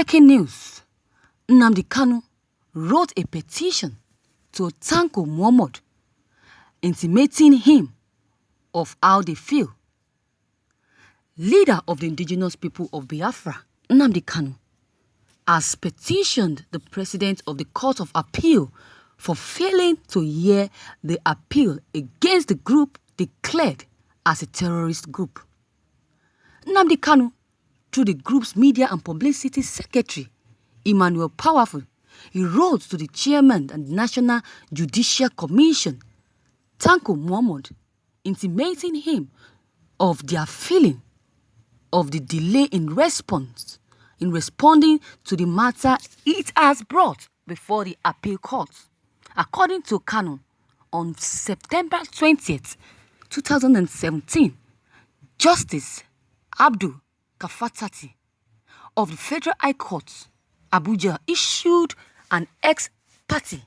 Breaking news. NNAMDI KANU wrote a petition to TANKO MUHAMMOD, intimating him of how they feel. Leader of the indigenous people of Biafra, NNAMDI KANU, has petitioned the president of the Court of Appeal for failing to hear the appeal against the group declared as a terrorist group. NNAMDI KANU, through the group's media and publicity secretary, Emmanuel Powerful, he wrote to the chairman and National Judicial Commission, TANKO MUHAMMOD, intimating him of their feeling of the delay in responding to the matter it has brought before the appeal court. According to KANU, on September 20th, 2017, Justice Abdul Kafatati of the Federal High Court, Abuja, issued an ex-parte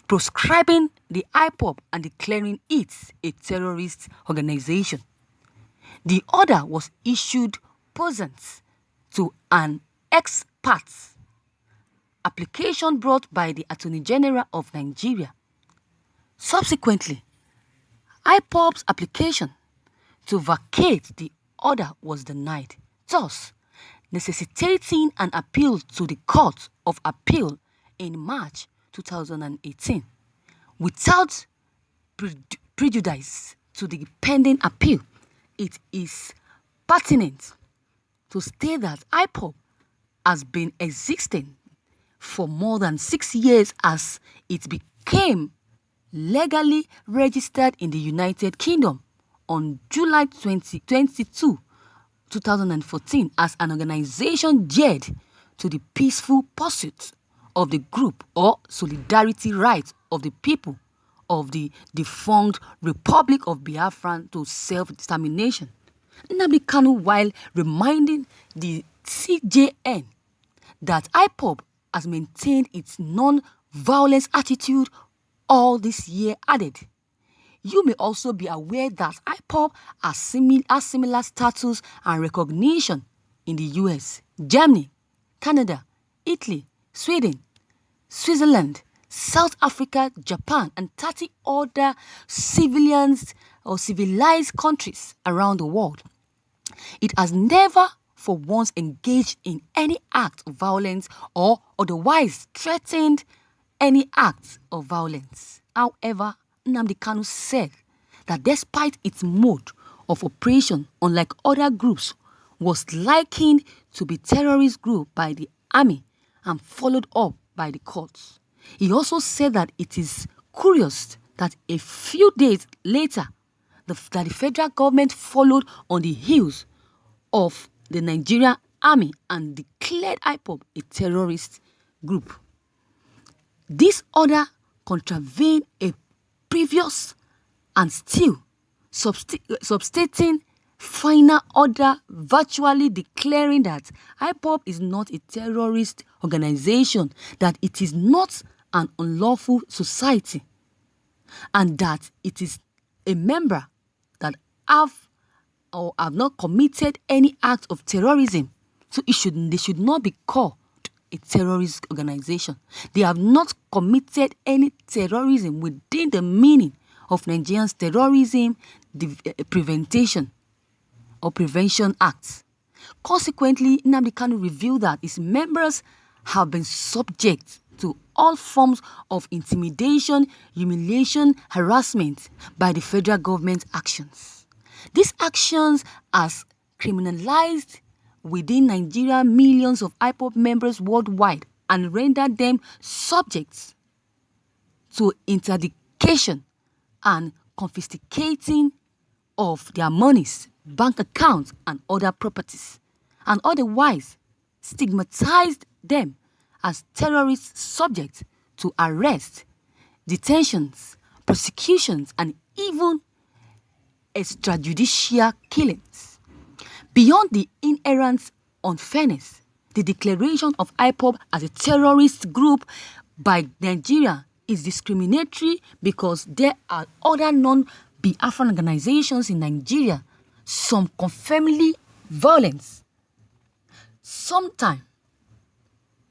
proscribing the IPOB and declaring it a terrorist organization. The order was issued pursuant to an ex-parte application brought by the Attorney General of Nigeria. Subsequently, IPOB's application to vacate the order was denied, thus necessitating an appeal to the Court of Appeal in March 2018. Without prejudice to the pending appeal, it is pertinent to state that IPOB has been existing for more than 6 years as it became legally registered in the United Kingdom on July 22, 2014 as an organization geared to the peaceful pursuit of the group or solidarity rights of the people of the defunct Republic of Biafra to self-determination. NNAMDI KANU, while reminding the CJN that IPOB has maintained its non-violence attitude all this year, added, "You may also be aware that IPOB has similar status and recognition in the US, Germany, Canada, Italy, Sweden, Switzerland, South Africa, Japan, and 30 other civilized countries around the world. It has never for once engaged in any act of violence or otherwise threatened any acts of violence." However, NNAMDI KANU said that despite its mode of operation, unlike other groups, was likened to be terrorist group by the army and followed up by the courts. He also said that it is curious that a few days later, the federal government followed on the heels of the Nigerian army and declared IPOB a terrorist group. This order contravened a previous and still substating final order virtually declaring that IPOB is not a terrorist organization, that it is not an unlawful society, and that it is a member that have not committed any act of terrorism. So they should not be called a terrorist organization. They have not committed any terrorism within the meaning of Nigeria's terrorism prevention acts. Consequently, NNAMDI KANU revealed that its members have been subject to all forms of intimidation, humiliation, harassment by the federal government actions. These actions has criminalized within Nigeria millions of IPOB members worldwide and rendered them subject to interdiction and confiscating of their monies, bank accounts, and other properties, and otherwise stigmatized them as terrorists subject to arrest, detentions, prosecutions, and even extrajudicial killings. Beyond the inherent unfairness, the declaration of IPOB as a terrorist group by Nigeria is discriminatory because there are other non-Biafran organizations in Nigeria, some confirmingly violent, Sometimes,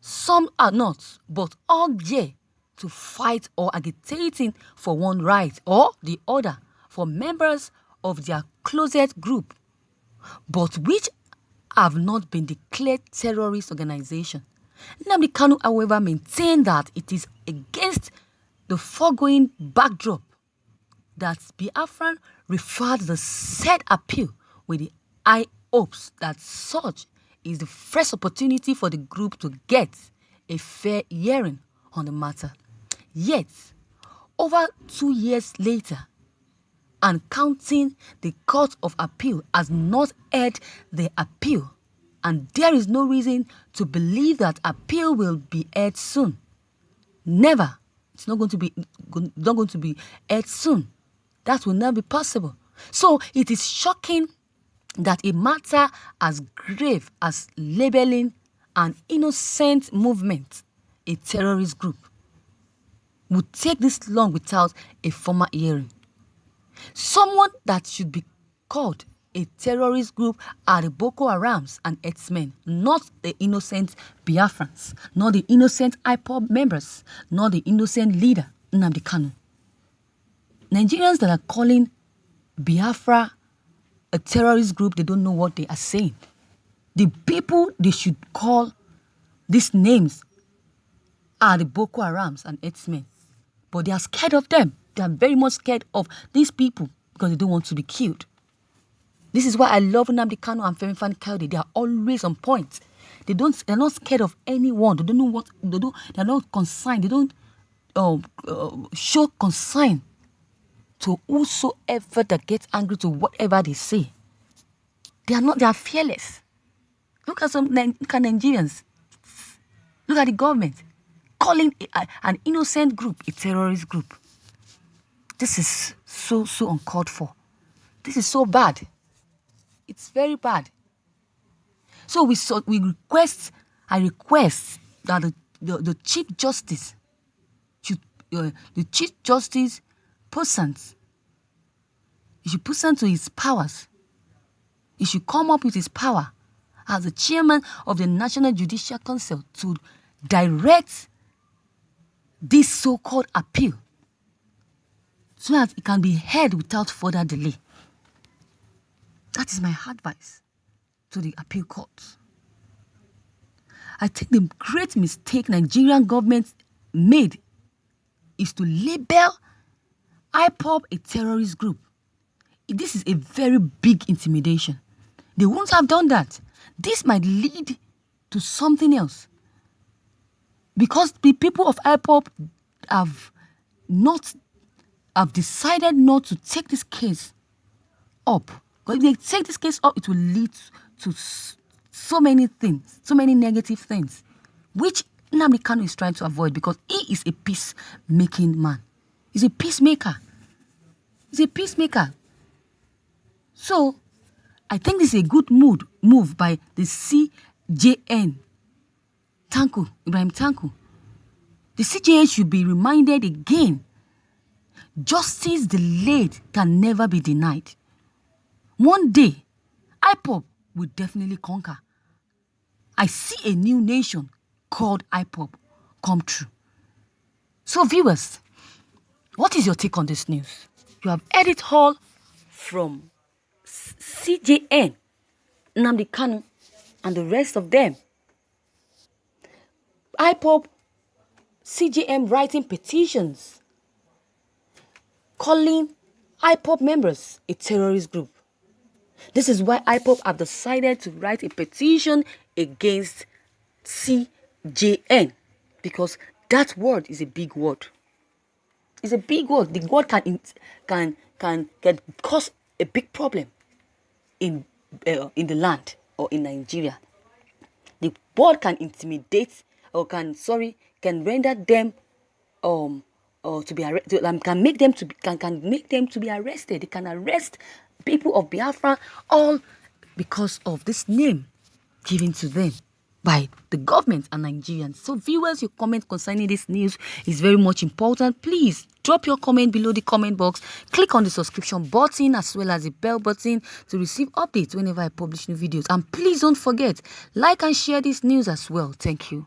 some are not, but all there to fight or agitating for one right or the other for members of their closest group, but which have not been declared terrorist organization. NNAMDI KANU, however, maintained that it is against the foregoing backdrop that Biafran referred the said appeal with the high hopes that such is the first opportunity for the group to get a fair hearing on the matter. Yet, over 2 years later, and counting, the Court of Appeal has not heard the appeal, and there is no reason to believe that appeal will be heard soon. Never. It's not going to be heard soon. That will never be possible. So it is shocking that a matter as grave as labeling an innocent movement a terrorist group would take this long without a formal hearing. Someone that should be called a terrorist group are the Boko Harams and herdsmen, not the innocent Biafrans, not the innocent IPOB members, not the innocent leader, NNAMDI KANU. Nigerians that are calling Biafra a terrorist group, they don't know what they are saying. The people they should call these names are the Boko Harams and herdsmen, but they are scared of them. They are very much scared of these people because they don't want to be killed. This is why I love NNAMDI KANU and Femi Fani-Kayode. They are always on point. They're not scared of anyone. They don't know what they do. They're not consigned. They don't show consign to whosoever that gets angry to whatever they say. They are fearless. Look at Nigerians. Look at the government calling an innocent group a terrorist group. This is so uncalled for. This is so bad. It's very bad. So I request that the Chief Justice, the Chief Justice persons, he should put to his powers. He should come up with his power as the chairman of the National Judicial Council to direct this so-called appeal so that it can be heard without further delay. That is my advice to the appeal courts. I think the great mistake Nigerian government made is to label IPOB a terrorist group. This is a very big intimidation. They won't have done that. This might lead to something else. Because the people of IPOB have decided not to take this case up. Because if they take this case up, it will lead to so many things, so many negative things, which NNAMDI KANU is trying to avoid because he is a peacemaking man. He's a peacemaker. He's a peacemaker. So, I think this is a good move by the CJN, Ibrahim Tanko. The CJN should be reminded again, justice delayed can never be denied. One day, IPOB will definitely conquer. I see a new nation called IPOB come true. So viewers, what is your take on this news? You have heard it all from CJN, NNAMDI KANU, and the rest of them. IPOB, CJM writing petitions calling IPOB members a terrorist group. This is why IPOB have decided to write a petition against CJN, because that word is a big word. It's a big word. The word can cause a big problem in the land or in Nigeria. The word can intimidate or can render them to be arrested. Can make them to be arrested. They can arrest people of Biafra all because of this name given to them. by the government and Nigerians. So viewers, your comment concerning this news is very much important. Please drop your comment below the comment box. Click on the subscription button as well as the bell button to receive updates whenever I publish new videos. And please don't forget, like and share this news as well. Thank you.